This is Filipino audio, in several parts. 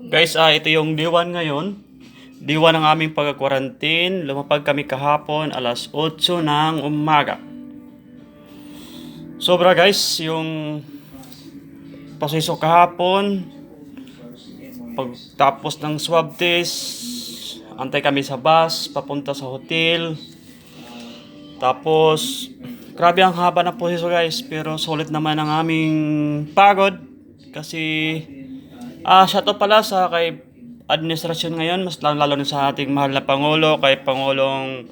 Guys, ito yung D1 ngayon. D1 ang aming pag-quarantine. Lumapag kami kahapon alas 8 ng umaga. Sobra guys, yung proseso kahapon. Pagtapos ng swab test, antay kami sa bus, papunta sa hotel. Tapos, grabe ang haba ng proseso guys, pero solid naman ang aming pagod. Kasi, shoutout pala sa kay administrasyon ngayon, mas lalo na sa ating mahal na Pangulo, kay Pangulong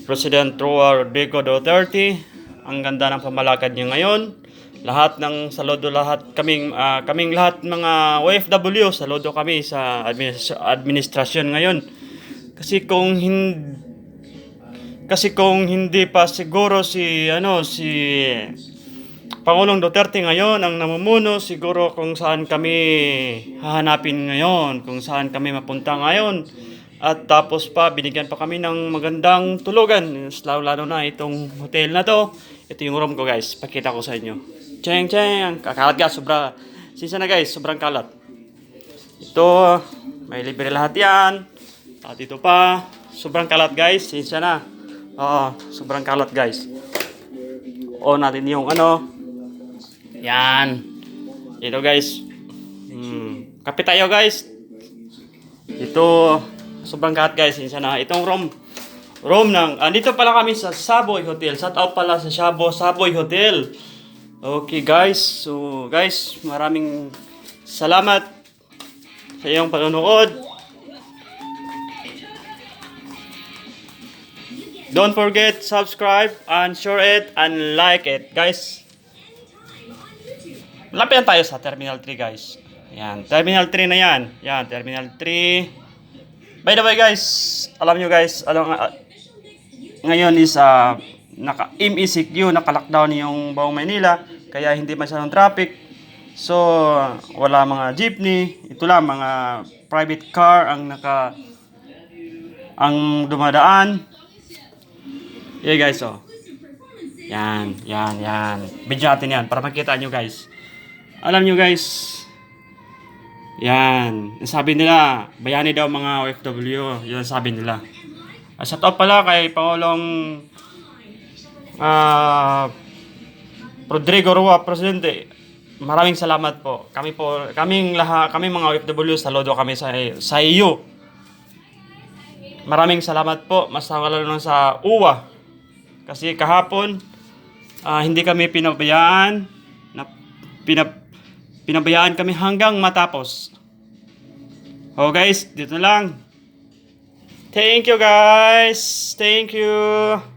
President Rodrigo Duterte. Ang ganda ng pamalakad niya ngayon. Lahat ng saludo, kaming lahat mga OFW, saludo kami sa administrasyon ngayon. Kasi kung hindi pa siguro si Pangulong Duterte ngayon ang namumuno, siguro kung saan kami hahanapin ngayon, kung saan kami mapunta ngayon. At tapos pa, binigyan pa kami ng magandang tulugan. Lalo na itong hotel na to. Ito yung room ko guys, pakita ko sa inyo. Cheng cheng, kakalat guys, sisa na guys, sobrang kalat. Ito, may libre lahat yan. At ito pa, sobrang kalat guys, sisa na. Oo, sobrang kalat guys. O natin yung yan. Ito guys. Kapit tayo guys. Ito, sobrang kalat guys, sisa na. Itong room ng, andito pala kami sa Savoy Hotel. Shout out pala sa Savoy Hotel. Okay guys, so guys, maraming salamat sa iyong panonood. Don't forget, subscribe and share it and like it, guys. Malapit na tayo sa Terminal 3 guys. Yan, Terminal 3 na yan. Yan, Terminal 3. By the way guys, alam nyo guys, ngayon is MECQ, naka-lockdown yung buong Manila, kaya hindi masyadong traffic. So, wala mga jeepney, ito lang mga private car ang dumadaan. Yeah guys, Yan. Video natin yan para makita nyo guys. Alam nyo guys, yan, sabi nila, bayani daw mga OFW, yun sabi nila. Sa top pala kay Pangulong Rodrigo Roa, Presidente, maraming salamat po. Kaming mga OFW, saludo kami sa iyo. Maraming salamat po, mas lalo lang sa UWA. Kasi kahapon, hindi kami pinabayaan, pinabayaan kami hanggang matapos. Guys, dito lang. Thank you guys. Thank you.